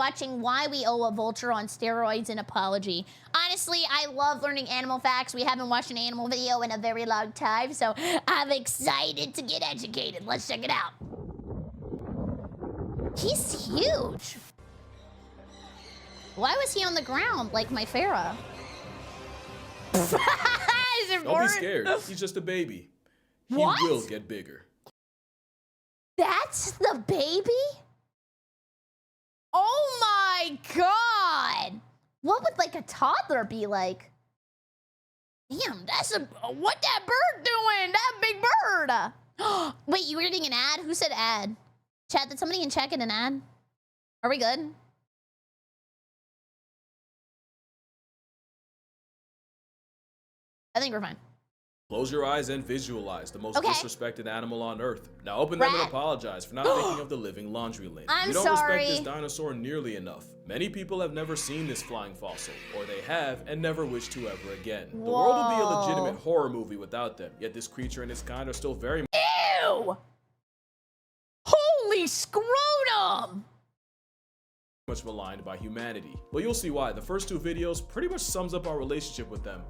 watching Why We Owe a Vulture on Steroids and Apology. Honestly, I love learning animal facts. We haven't watched an animal video in a very long time, so I'm excited to get educated. Let's check it out. He's huge. Why was he on the ground like my Farah? Don't be scared. He's just a baby. He will get bigger. That's the baby? Oh my god! What would like a toddler be like? Damn, that's what that bird doing? That big bird! Wait, you were reading an ad? Who said ad? Chat, did somebody in chat get an ad? Are we good? I think we're fine. Close your eyes and visualize the most disrespected animal on Earth. Now open them and apologize for not thinking of the living laundry lane. You don't respect this dinosaur nearly enough. Many people have never seen this flying fossil, or they have and never wish to ever again. The world would be a legitimate horror movie without them, yet this creature and its kind are still very Ew! Holy scrotum! much maligned by humanity. Well, you'll see why. The first two videos pretty much sums up our relationship with them,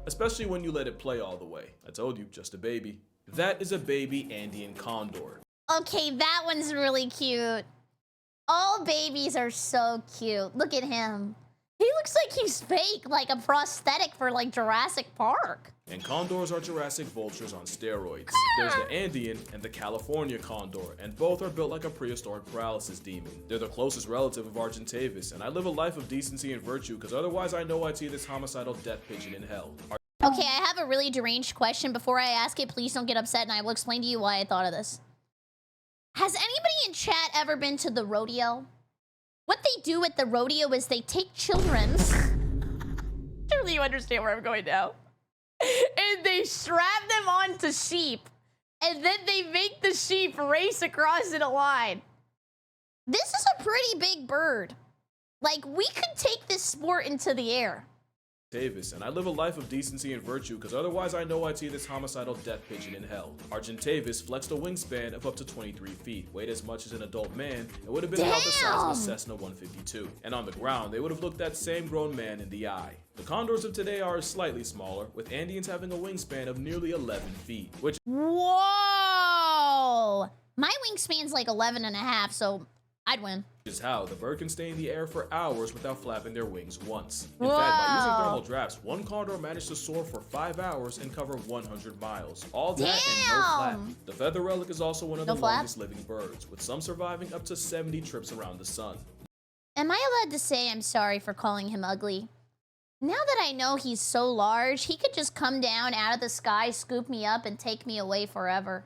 especially when you let it play all the way. I told you, just a baby. That is a baby Andean condor. Okay, that one's really cute. All babies are so cute. Look at him. He looks like he's fake, like a prosthetic for like Jurassic Park. And condors are Jurassic vultures on steroids. There's the Andean and the California condor, and both are built like a prehistoric paralysis demon. They're the closest relative of Argentavis, and I live a life of decency and virtue, because otherwise I know I'd see this homicidal death pigeon in hell. Okay, I have a really deranged question. Before I ask it, please don't get upset, and I will explain to you why I thought of this. Has anybody in chat ever been to the rodeo? What they do at the rodeo is they take children's... Surely you understand where I'm going now. And they strap them onto sheep. And then they make the sheep race across in a line. This is a pretty big bird. Like, we could take this sport into the air. Davis, and I live a life of decency and virtue, because otherwise I know I'd see this homicidal death pigeon in hell. Argentavis flexed a wingspan of up to 23 feet, weighed as much as an adult man, and would have been about the size of a Cessna 152. And on the ground, they would have looked that same grown man in the eye. The condors of today are slightly smaller, with Andeans having a wingspan of nearly 11 feet, which... Whoa! My wingspan's like 11 and a half, so I'd win. Is how the bird can stay in the air for hours without flapping their wings once. In fact, by using thermal drafts, one condor managed to soar for 5 hours and cover 100 miles. All that and no flap. The feather relic is also one of the longest living birds, with some surviving up to 70 trips around the sun. Am I allowed to say I'm sorry for calling him ugly? Now that I know he's so large, he could just come down out of the sky, scoop me up, and take me away forever.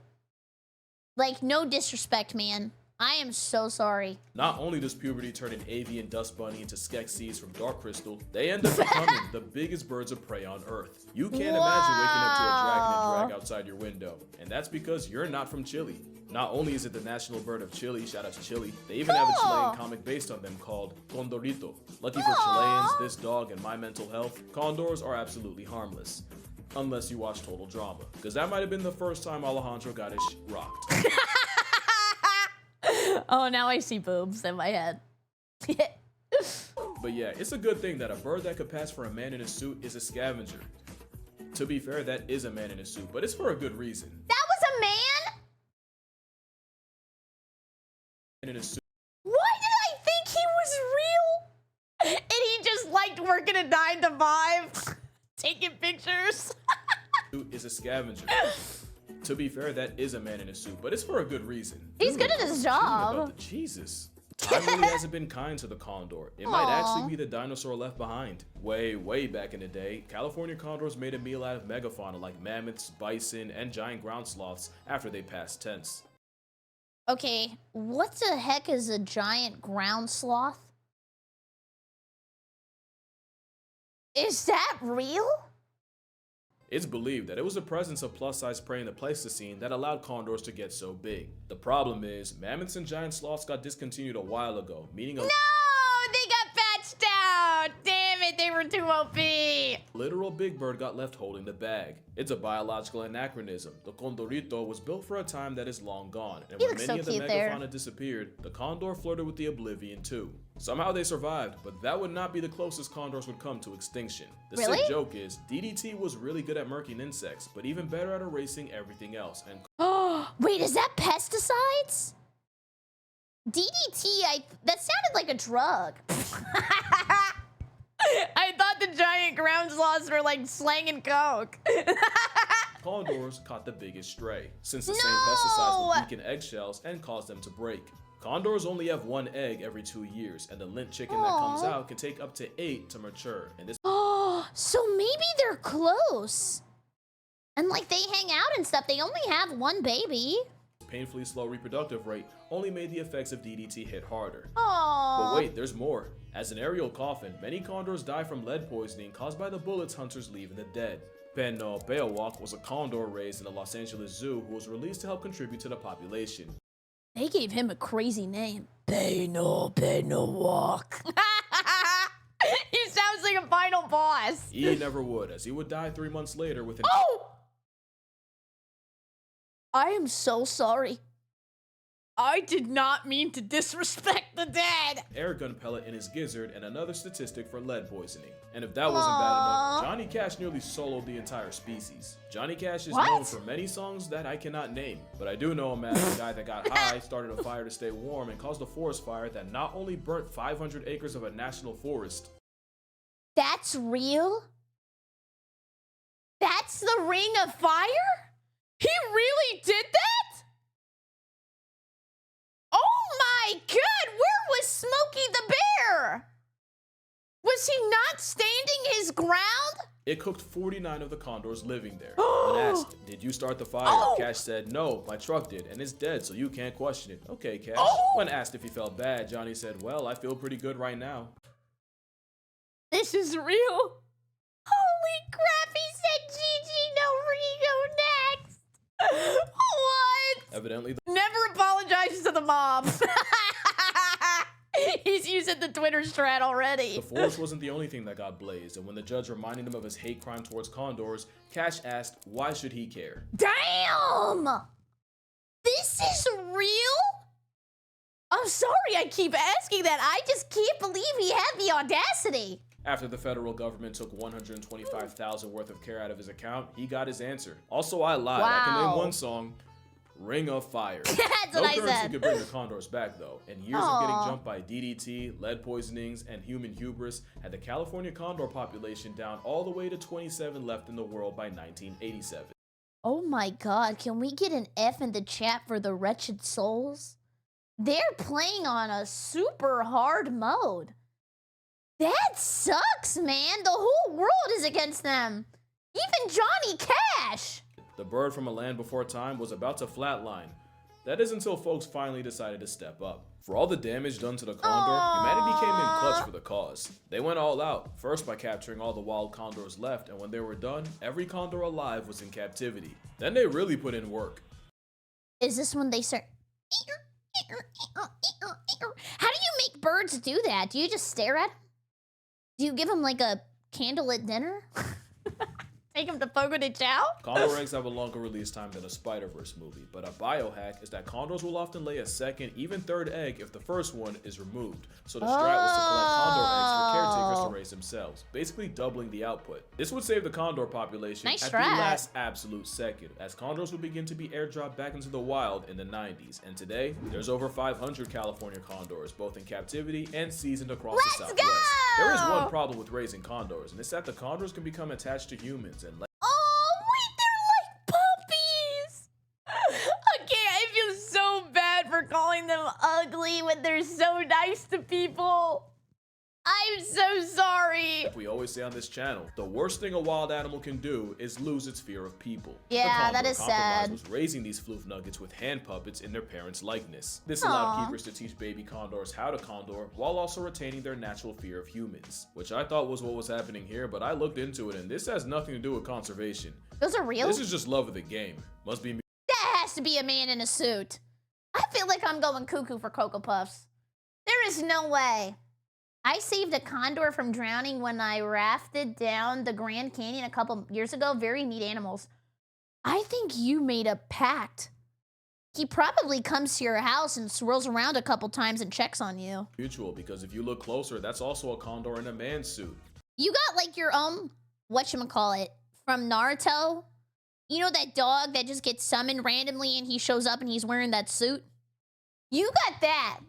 Like, no disrespect, man. I am so sorry. Not only does puberty turn an avian dust bunny into Skeksis from Dark Crystal, they end up becoming the biggest birds of prey on Earth. You can't imagine waking up to a dragon and drag outside your window. And that's because you're not from Chile. Not only is it the national bird of Chile, shout out to Chile, they even have a Chilean comic based on them called Condorito. Lucky for Chileans, this dog, and my mental health, condors are absolutely harmless. Unless you watch Total Drama, because that might have been the first time Alejandro got his rocked. Oh, now I see boobs in my head. But yeah, it's a good thing that a bird that could pass for a man in a suit is a scavenger. To be fair, that is a man in a suit, but it's for a good reason. That was a man? In a suit. Why did I think he was real? And he just liked working a 9 to 5, taking pictures. Suit is a scavenger. To be fair, that is a man in a suit, but it's for a good reason. He's good at his job. Jesus. Time really hasn't been kind to the condor. It might actually be the dinosaur left behind. Way back in the day, California condors made a meal out of megafauna like mammoths, bison, and giant ground sloths after they passed tense. Okay, what the heck is a giant ground sloth? Is that real? It's believed that it was the presence of plus-size prey in the Pleistocene that allowed condors to get so big. The problem is, mammoths and giant sloths got discontinued a while ago, meaning No! They got patched out! Damn it, they were were too OP. Literal big bird got left holding the bag. It's a biological anachronism. The condorito was built for a time that is long gone, and when many of the megafauna disappeared, the condor flirted with the oblivion too. Somehow they survived, but that would not be the closest condors would come to extinction. The sick joke is, DDT was really good at murking insects, but even better at erasing everything else. And wait, is that pesticides? DDT, that sounded like a drug. I thought the giant ground sloths were like slanging coke. Condors caught the biggest stray, since the same pesticides would weaken eggshells and cause them to break. Condors only have one egg every 2 years, and the lint chicken that comes out can take up to 8 to mature. And this so maybe they're close. And like they hang out and stuff, they only have one baby. Painfully slow reproductive rate only made the effects of DDT hit harder. Aww. But wait, there's more. As an aerial coffin, many condors die from lead poisoning caused by the bullets hunters leave in the dead. Peno Beowulf was a condor raised in the Los Angeles Zoo who was released to help contribute to the population. They gave him a crazy name. Beowulf. He sounds like a final boss. He never would, as he would die 3 months later with an I am so sorry. I did not mean to disrespect the dead. air gun pellet in his gizzard and another statistic for lead poisoning. And if that wasn't bad enough, Johnny Cash nearly soloed the entire species. Johnny Cash is known for many songs that I cannot name, but I do know him as the guy that got high, started a fire to stay warm, and caused a forest fire that not only burnt 500 acres of a national forest. That's real? That's the Ring of Fire? He really did that? Oh my god, where was Smokey the Bear? Was he not standing his ground? It cooked 49 of the condors living there. When asked, did you start the fire? Cash said, no, my truck did, and it's dead, so you can't question it. Okay, Cash. When asked if he felt bad, Johnny said, well, I feel pretty good right now. This is real. Holy crap, he said GG, no Rigo next. What? Evidently, never apologizes to the mom. He's using the Twitter strat already. The forest wasn't the only thing that got blazed, and when the judge reminded him of his hate crime towards condors, Cash asked, why should he care? Damn! This is real? I'm sorry I keep asking that. I just can't believe he had the audacity. After the federal government took $125,000 worth of care out of his account, he got his answer. Also, I lied. I can name one song, Ring of Fire. That's what I said. No currency could bring the condors back, though. And years of getting jumped by DDT, lead poisonings, and human hubris had the California condor population down all the way to 27 left in the world by 1987. Oh my god, can we get an F in the chat for the wretched souls? They're playing on a super hard mode. That sucks, man. The whole world is against them. Even Johnny Cash. The bird from a land before time was about to flatline. That is until folks finally decided to step up. For all the damage done to the condor, humanity came in clutch for the cause. They went all out, first by capturing all the wild condors left, and when they were done, every condor alive was in captivity. Then they really put in work. Is this when they start... How do you make birds do that? Do you just stare at them? Do you give them like a candle at dinner? Take them to Fogo de Chao? Condor eggs have a longer release time than a Spider-Verse movie, but a biohack is that condors will often lay a second, even third egg if the first one is removed. So the strat was to collect condor eggs for caretakers to raise themselves, basically doubling the output. This would save the condor population at the last absolute second, as condors would begin to be airdropped back into the wild in the 90s. And today, there's over 500 California condors, both in captivity and seasoned across the Southwest. There is one problem with raising condors, and it's that the condors can become attached to humans and calling them ugly when they're so nice to people. I'm so sorry. Like we always say on this channel, the worst thing a wild animal can do is lose its fear of people. Yeah, that is sad. Was raising these floof nuggets with hand puppets in their parents' likeness. This allowed keepers to teach baby condors how to condor while also retaining their natural fear of humans, which I thought was what was happening here, but I looked into it and this has nothing to do with conservation. Those are real? This is just love of the game. Must be me. That has to be a man in a suit. I feel like I'm going cuckoo for Cocoa Puffs. There is no way. I saved a condor from drowning when I rafted down the Grand Canyon a couple years ago. Very neat animals. I think you made a pact. He probably comes to your house and swirls around a couple times and checks on you. Mutual, because if you look closer, that's also a condor in a man suit. You got like your own, whatchamacallit, from Naruto? You know that dog that just gets summoned randomly and he shows up and he's wearing that suit? You got that.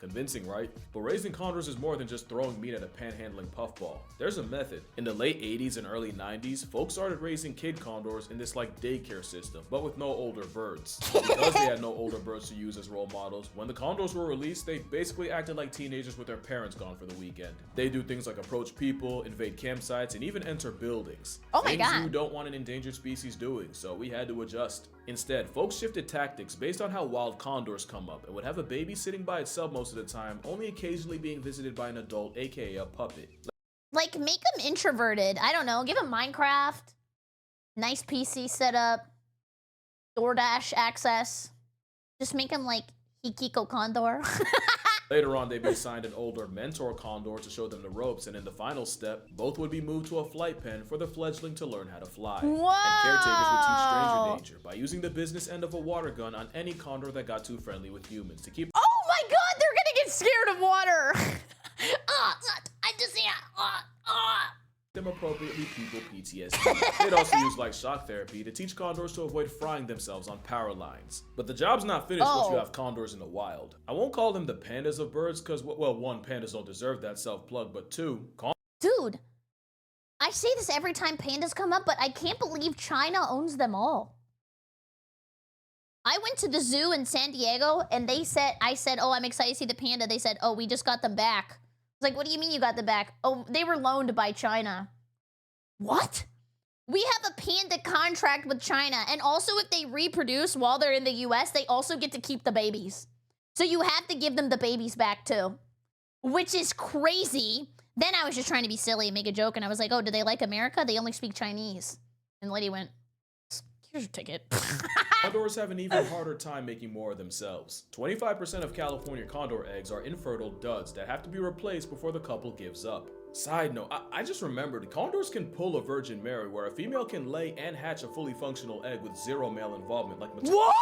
Convincing, right? But raising condors is more than just throwing meat at a panhandling puffball. There's a method. In the late 80s and early 90s, folks started raising kid condors in this like daycare system, but with no older birds. Because they had no older birds to use as role models, when the condors were released, they basically acted like teenagers with their parents gone for the weekend. They do things like approach people, invade campsites, and even enter buildings. Oh my God. Things you don't want an endangered species doing, so we had to adjust. Instead, folks shifted tactics based on how wild condors come up and would have a baby sitting by itself most of the time, only occasionally being visited by an adult, aka a puppet. Like, make them introverted. I don't know. Give them Minecraft. Nice PC setup. DoorDash access. Just make them like Hikiko Condor. Later on, they'd be assigned an older mentor condor to show them the ropes, and in the final step, both would be moved to a flight pen for the fledgling to learn how to fly. Whoa! And caretakers would teach stranger danger by using the business end of a water gun on any condor that got too friendly with humans to keep. Oh my God, they're gonna get scared of water. I just, them appropriately people PTSD. They'd also use like shock therapy to teach condors to avoid frying themselves on power lines. But the job's not finished once you have condors in the wild. I won't call them the pandas of birds because, well, one, pandas don't deserve that self-plug, but two, Dude, I say this every time pandas come up, but I can't believe China owns them all. I went to the zoo in San Diego and I said, oh, I'm excited to see the panda. They said, oh, we just got them back. I was like, what do you mean you got them back? Oh, they were loaned by China. What? We have a panda contract with China. And also if they reproduce while they're in the US, they also get to keep the babies. So you have to give them the babies back too, which is crazy. Then I was just trying to be silly and make a joke. And I was like, oh, do they like America? They only speak Chinese. And the lady went, here's your ticket. Condors have an even harder time making more of themselves. 25% of California condor eggs are infertile duds that have to be replaced before the couple gives up. Side note, I just remembered, condors can pull a Virgin Mary where a female can lay and hatch a fully functional egg with zero male involvement like maternal. What?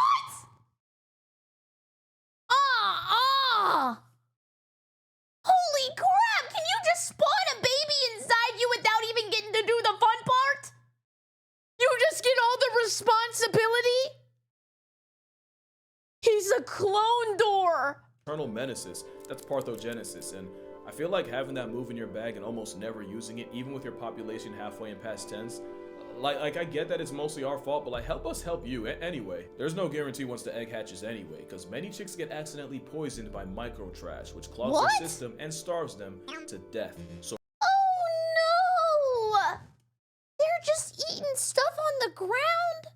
Holy crap! Can you just spawn a baby inside you without even getting to do the fun part? You just get all the responsibility? He's a clone door. Maternal menaces, that's parthenogenesis, and I feel like having that move in your bag and almost never using it, even with your population halfway in past tense, like I get that it's mostly our fault, but like help us help you anyway. There's no guarantee once the egg hatches anyway, because many chicks get accidentally poisoned by micro trash, which clogs their system and starves them to death. So oh no! They're just eating stuff on the ground?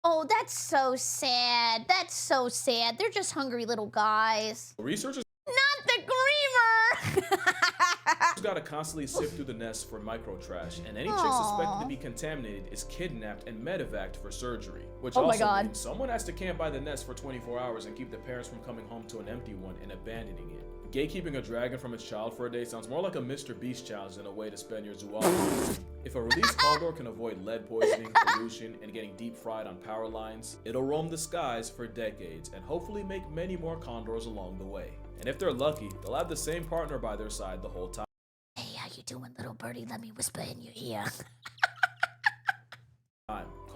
Oh, that's so sad. That's so sad. They're just hungry little guys. researchers Not the creamer! gotta constantly sift through the nest for micro trash, and any chick suspected to be contaminated is kidnapped and medevaced for surgery. Which also means someone has to camp by the nest for 24 hours and keep the parents from coming home to an empty one and abandoning it. Gatekeeping a dragon from its child for a day sounds more like a Mr. Beast challenge than a way to spend your zoology. If a released condor can avoid lead poisoning, pollution, and getting deep fried on power lines, it'll roam the skies for decades and hopefully make many more condors along the way. And if they're lucky, they'll have the same partner by their side the whole time. Hey, how you doing, little birdie? Let me whisper in your ear.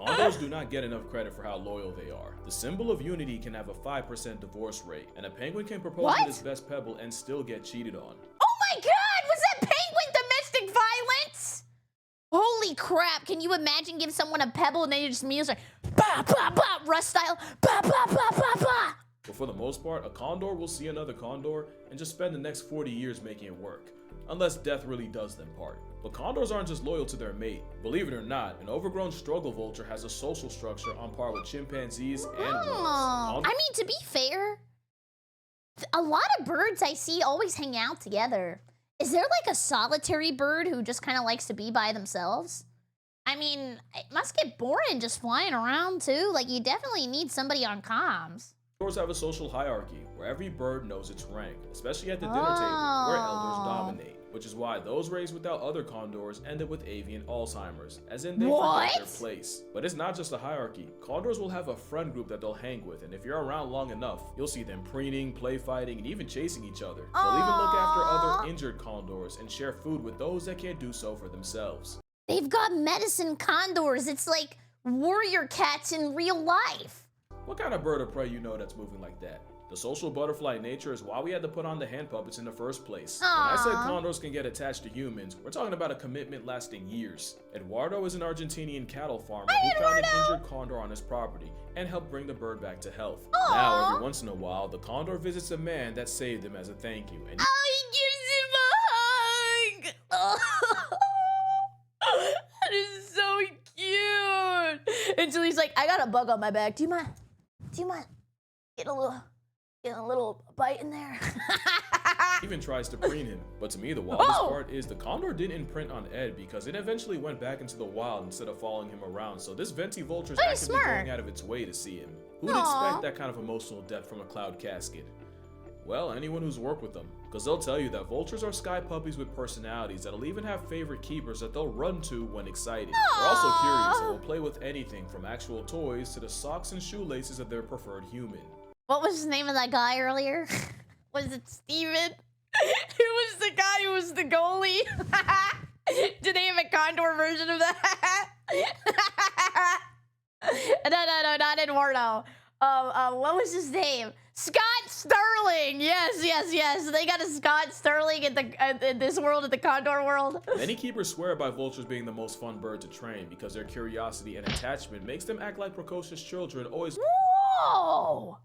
Condors do not get enough credit for how loyal they are. The symbol of unity can have a 5% divorce rate, and a penguin can propose with his best pebble and still get cheated on. Oh my God! Was that penguin domestic violence? Holy crap! Can you imagine giving someone a pebble and they just music like, bah, bah, bah, Rust style, bah, bah, bah, bah, bah. But for the most part, a condor will see another condor and just spend the next 40 years making it work. Unless death really does them part. But condors aren't just loyal to their mate. Believe it or not, an overgrown struggle vulture has a social structure on par with chimpanzees and wolves. I mean, to be fair, a lot of birds I see always hang out together. Is there like a solitary bird who just kind of likes to be by themselves? I mean, it must get boring just flying around too. Like, you definitely need somebody on comms. Condors have a social hierarchy where every bird knows its rank, especially at the dinner table where elders dominate, which is why those raised without other condors end up with avian Alzheimer's, as in they forget their place. But it's not just a hierarchy. Condors will have a friend group that they'll hang with, and if you're around long enough, you'll see them preening, play fighting, and even chasing each other. They'll even look after other injured condors and share food with those that can't do so for themselves. They've got medicine condors. It's like warrior cats in real life. What kind of bird of prey you know that's moving like that? The social butterfly nature is why we had to put on the hand puppets in the first place. When I said condors can get attached to humans, we're talking about a commitment lasting years. Eduardo is an Argentinian cattle farmer who found an injured condor on his property and helped bring the bird back to health. Now, every once in a while, the condor visits a man that saved him as a thank you. And he gives him a hug! That is so cute! Until he's like, I got a bug on my back. Do you mind get a little bite in there? Even tries to preen him. But to me, the wildest part is the condor didn't imprint on Ed because it eventually went back into the wild instead of following him around. So this venti vulture is actively going out of its way to see him. Who'd expect that kind of emotional depth from a cloud casket? Well, anyone who's worked with them, because they'll tell you that vultures are sky puppies with personalities that'll even have favorite keepers that they'll run to when excited. They're also curious and will play with anything from actual toys to the socks and shoelaces of their preferred human. What was the name of that guy earlier? Was it Steven? Who was the guy who was the goalie? Do they have a condor version of that? No, not Eduardo. What was his name? Scott Sterling. Yes. They got a Scott Sterling in this world, at the Condor world. Many keepers swear by vultures being the most fun bird to train because their curiosity and attachment makes them act like precocious children always. Whoa!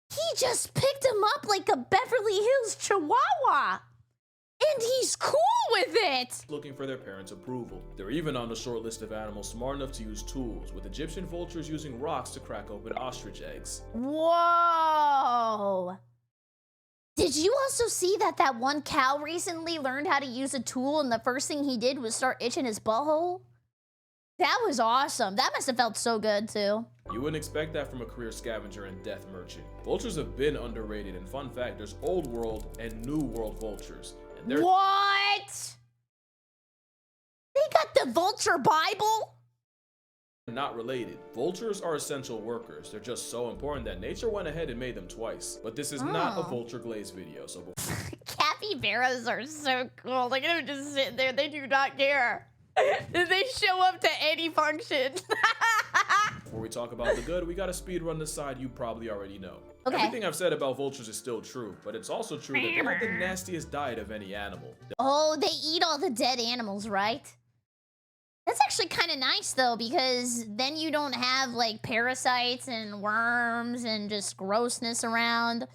He just picked him up like a Beverly Hills Chihuahua. And he's cool with it! Looking for their parents' approval. They're even on the short list of animals smart enough to use tools, with Egyptian vultures using rocks to crack open ostrich eggs. Whoa! Did you also see that one cow recently learned how to use a tool and the first thing he did was start itching his butthole? That was awesome. That must have felt so good too. You wouldn't expect that from a career scavenger and death merchant. Vultures have been underrated, and fun fact, there's old world and new world vultures. What? They got the Vulture Bible? Not related. Vultures are essential workers. They're just so important that nature went ahead and made them twice. But this is not a vulture glaze video, so capybaras are so cool. Look at them just sitting there. They do not care. They show up to any function. Before we talk about the good, we gotta speed run the side you probably already know. Okay. Everything I've said about vultures is still true, but it's also true that they have the nastiest diet of any animal. Oh, they eat all the dead animals, right? That's actually kind of nice, though, because then you don't have, like, parasites and worms and just grossness around.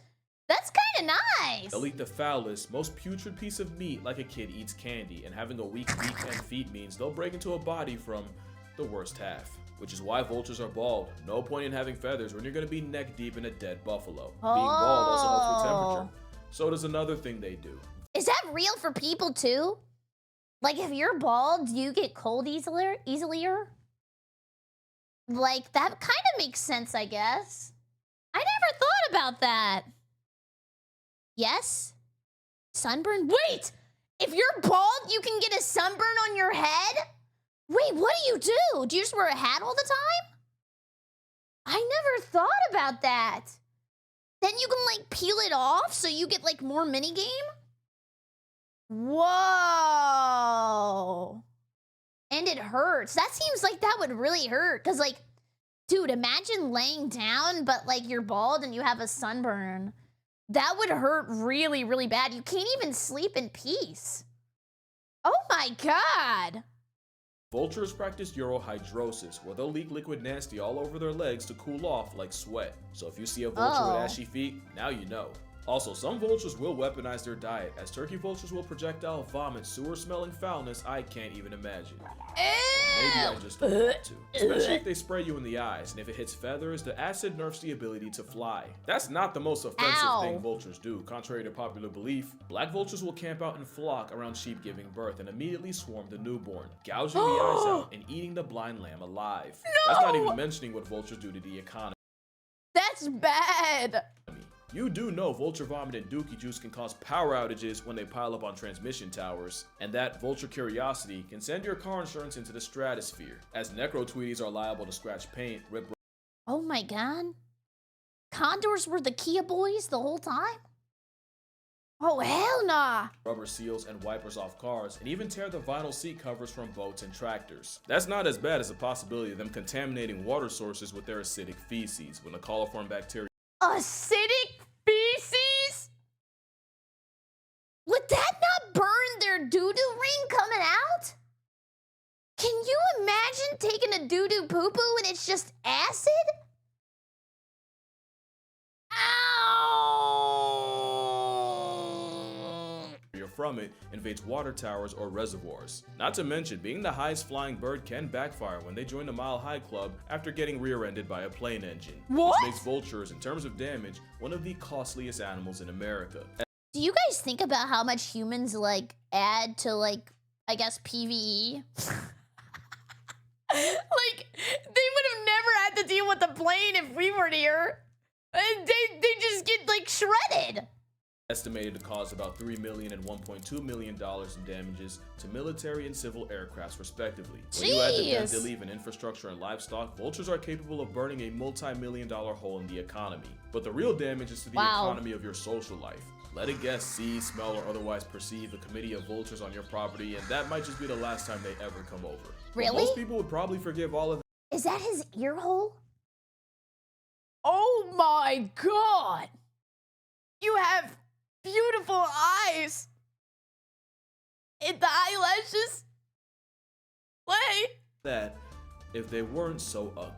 That's kind of nice. They'll eat the foulest, most putrid piece of meat like a kid eats candy, and having a weak beak and feet means they'll break into a body from the worst half. Which is why vultures are bald. No point in having feathers when you're gonna be neck deep in a dead buffalo. Being bald also helps with temperature. So does another thing they do. Is that real for people too? Like if you're bald, do you get cold easier? Like that kind of makes sense, I guess. I never thought about that. Yes? Sunburn? Wait! If you're bald, you can get a sunburn on your head? Wait, what do? Do you just wear a hat all the time? I never thought about that. Then you can like peel it off so you get like more minigame? Whoa. And it hurts. That seems like that would really hurt. Cause like, dude, imagine laying down, but like you're bald and you have a sunburn. That would hurt really, really bad. You can't even sleep in peace. Oh my God. Vultures practice urohydrosis, where they'll leak liquid nasty all over their legs to cool off like sweat. So if you see a vulture with ashy feet, now you know. Also, some vultures will weaponize their diet, as turkey vultures will projectile vomit sewer-smelling foulness I can't even imagine. Maybe I just don't want to. Especially if they spray you in the eyes, and if it hits feathers, the acid nerfs the ability to fly. That's not the most offensive thing vultures do. Contrary to popular belief, black vultures will camp out in flock around sheep giving birth and immediately swarm the newborn, gouging the eyes out and eating the blind lamb alive. That's not even mentioning what vultures do to the economy. That's That's bad. You do know vulture vomit and dookie juice can cause power outages when they pile up on transmission towers, and that vulture curiosity can send your car insurance into the stratosphere, as necro-tweeties are liable to scratch paint, rip. Oh my god. Condors were the Kia boys the whole time? Oh, hell nah. Rubber seals and wipers off cars, and even tear the vinyl seat covers from boats and tractors. That's not as bad as the possibility of them contaminating water sources with their acidic feces when the coliform bacteria. Acidic feces? Would that not burn their doo-doo ring coming out? Can you imagine taking a doo-doo poo-poo and it's just acid? Ow! From it invades water towers or reservoirs. Not to mention, being the highest flying bird can backfire when they join the Mile High Club after getting rear-ended by a plane engine. What? Which makes vultures, in terms of damage, one of the costliest animals in America. Do you guys think about how much humans, like, add to, like, I guess, PvE? Like, they would have never had to deal with the plane if we weren't here. They just get, like, shredded. Estimated to cause about $3 million and $1.2 million in damages to military and civil aircrafts, respectively. When you add the death they leave in infrastructure and livestock, vultures are capable of burning a multi-million-dollar hole in the economy. But the real damage is to the economy of your social life. Let a guest see, smell, or otherwise perceive a committee of vultures on your property, and that might just be the last time they ever come over. Really? But most people would probably forgive all of that. Is that his ear hole? Oh my god! You have beautiful eyes! And the eyelashes? Wait! That if they weren't so ugly.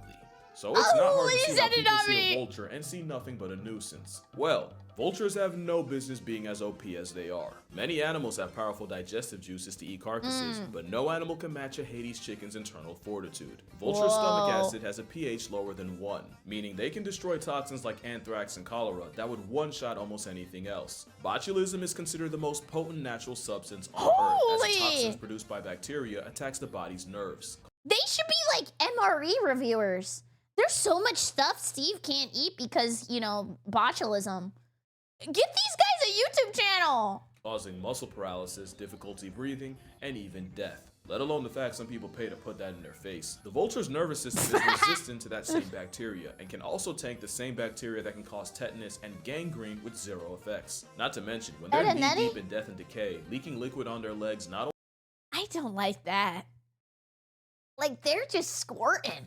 So it's not hard to see how people see a vulture and see nothing but a nuisance. Well, vultures have no business being as OP as they are. Many animals have powerful digestive juices to eat carcasses, but no animal can match a Hades chicken's internal fortitude. Vulture stomach acid has a pH lower than 1, meaning they can destroy toxins like anthrax and cholera that would one-shot almost anything else. Botulism is considered the most potent natural substance on Earth, as the toxins produced by bacteria attacks the body's nerves. They should be like MRE reviewers. There's so much stuff Steve can't eat because, you know, botulism. Give these guys a YouTube channel! Causing muscle paralysis, difficulty breathing, and even death. Let alone the fact some people pay to put that in their face. The vulture's nervous system is resistant to that same bacteria, and can also tank the same bacteria that can cause tetanus and gangrene with zero effects. Not to mention, when they're knee-deep in death and decay, leaking liquid on their legs not only— I don't like that. Like, they're just squirting.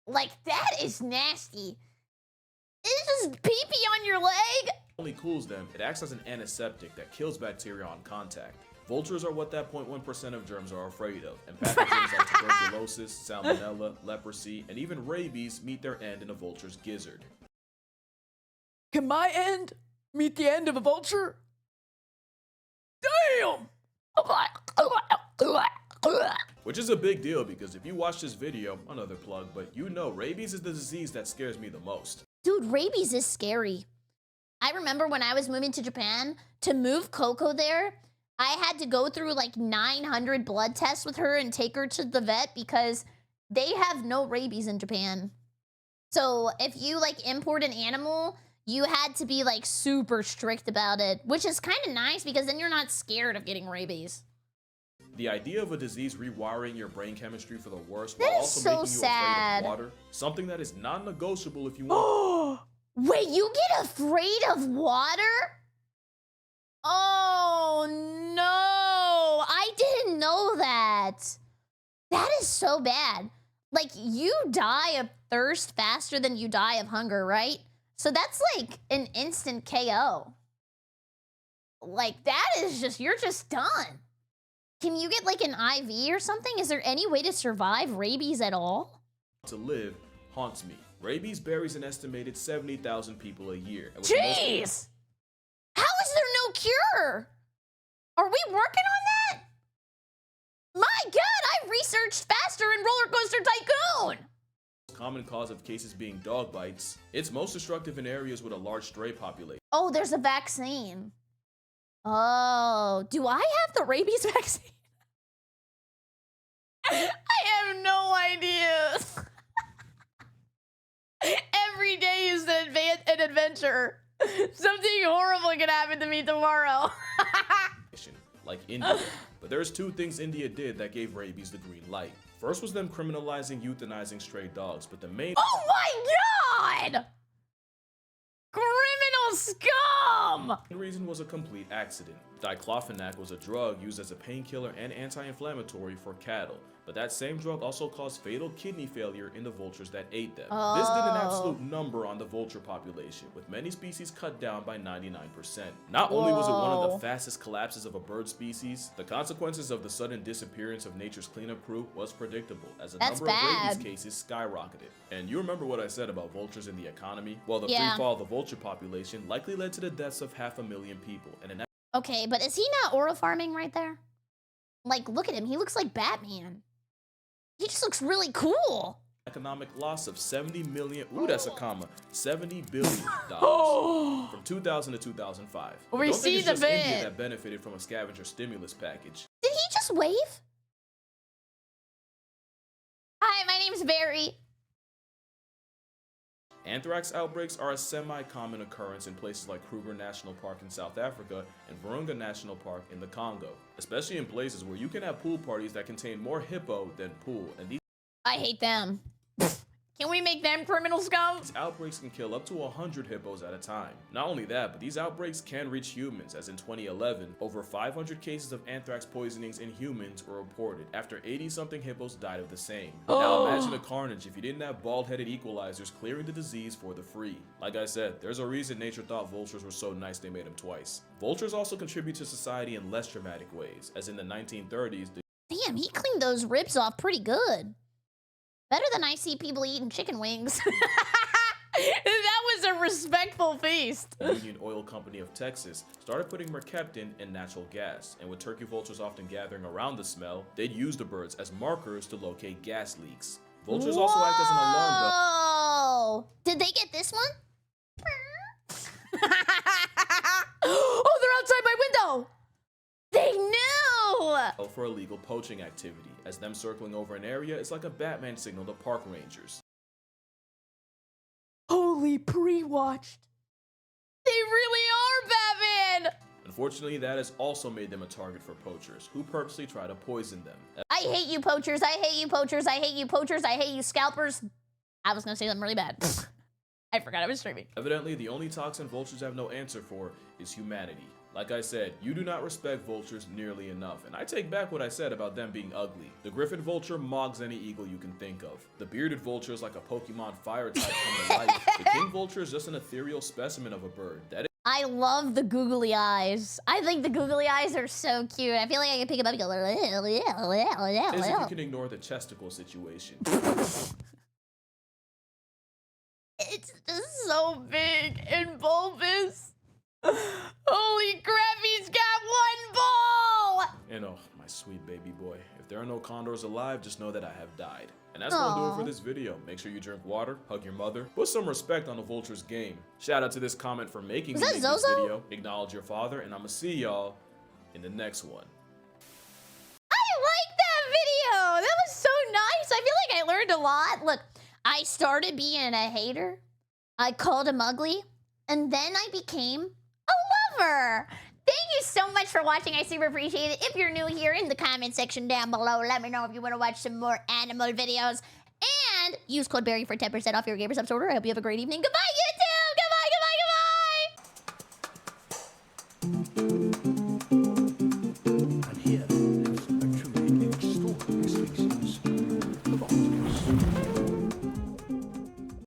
Like, that is nasty. It's just pee-pee on your leg. only cools them, it acts as an antiseptic that kills bacteria on contact. Vultures are what that 0.1% of germs are afraid of, and pathogens like tuberculosis, salmonella, leprosy, and even rabies meet their end in a vulture's gizzard. Can my end meet the end of a vulture? Damn! Which is a big deal because if you watch this video, another plug, but you know rabies is the disease that scares me the most. Dude, rabies is scary. I remember when I was moving to Japan, to move Coco there, I had to go through like 900 blood tests with her and take her to the vet because they have no rabies in Japan. So if you like import an animal, you had to be like super strict about it, which is kind of nice because then you're not scared of getting rabies. The idea of a disease rewiring your brain chemistry for the worse while also making you afraid of water, something that is non-negotiable if you want. Wait, you get afraid of water? Oh no, I didn't know that. That is so bad. Like, you die of thirst faster than you die of hunger, right? So that's like an instant KO. Like, that is just, you're just done. Can you get like an IV or something? Is there any way to survive rabies at all? To live haunts me. Rabies buries an estimated 70,000 people a year. Jeez! How is there no cure? Are we working on that? My God, I researched faster in Roller Coaster Tycoon! Common cause of cases being dog bites. It's most destructive in areas with a large stray population. Oh, there's a vaccine. Oh, do I have the rabies vaccine? I have no idea. Every day is that adventure. Something horrible could happen to me tomorrow. Like India. But there's two things India did that gave rabies the green light. First was them criminalizing euthanizing stray dogs, but the main Oh my god! Criminal scum! reason was a complete accident. Diclofenac was a drug used as a painkiller and anti-inflammatory for cattle, but that same drug also caused fatal kidney failure in the vultures that ate them. This did an absolute number on the vulture population, with many species cut down by 99%. Not only was it one of the fastest collapses of a bird species, the consequences of the sudden disappearance of nature's cleanup crew was predictable, as the number of rabies cases skyrocketed. And you remember what I said about vultures in the economy? Well, the free fall of the vulture population likely led to the deaths of 500,000 people, and an Okay, but is he not oral farming right there? Like, look at him. He looks like Batman. He just looks really cool. economic loss of 70 million, ooh, that's a comma, $70 billion from 2000 to 2005. We Don't see think it's the just India bit. that benefited from a scavenger stimulus package. Did he just wave? Hi, my name's Barry. Anthrax outbreaks are a semi-common occurrence in places like Kruger National Park in South Africa and Virunga National Park in the Congo, especially in places where you can have pool parties that contain more hippo than pool, and these I hate them. Can we make them criminal scum? outbreaks can kill up to 100 hippos at a time. Not only that, but these outbreaks can reach humans, as in 2011, over 500 cases of anthrax poisonings in humans were reported after 80-something hippos died of the same. Now imagine the carnage if you didn't have bald-headed equalizers clearing the disease for the free. Like I said, there's a reason nature thought vultures were so nice they made them twice. Vultures also contribute to society in less dramatic ways, as in the 1930s, Damn, he cleaned those ribs off pretty good. Better than I see people eating chicken wings. That was a respectful feast. the Union Oil Company of Texas started putting mercaptan in natural gas, and with turkey vultures often gathering around the smell, they'd use the birds as markers to locate gas leaks. Vultures also act as an alarm bell. Oh, did they get this one? Oh, they're outside my window. They knew! For illegal poaching activity, as them circling over an area is like a Batman signal to park rangers. Holy pre-watched. They really are Batman. Unfortunately, that has also made them a target for poachers, who purposely try to poison them. I hate you poachers, I hate you poachers, I hate you poachers, I hate you scalpers. I was gonna say something really bad. I forgot I was streaming. Evidently, the only toxin vultures have no answer for is humanity. Like I said, you do not respect vultures nearly enough, and I take back what I said about them being ugly. The griffin vulture mogs any eagle you can think of. The bearded vulture is like a Pokemon fire type come to life. The king vulture is just an ethereal specimen of a bird. That I love the googly eyes. I think the googly eyes are so cute. I feel like I can pick them up and go, is if you can ignore the chesticle situation. It's just So big and bulbous. Holy crap, he's got one ball! And oh, my sweet baby boy. If there are no condors alive, just know that I have died. And that's gonna do it for this video. Make sure you drink water, hug your mother, put some respect on the vulture's game. Shout out to this comment for making me make this video. Acknowledge your father, and I'ma see y'all in the next one. I like that video. That was so nice. I feel like I learned a lot. Look, I started being a hater. I called him ugly. And then I became a lover. Thank you so much for watching. I super appreciate it. If you're new here, in the comment section down below, let me know if you want to watch some more animal videos. And use code Barry for 10% off your Gamer Subs order. I hope you have a great evening. Goodbye,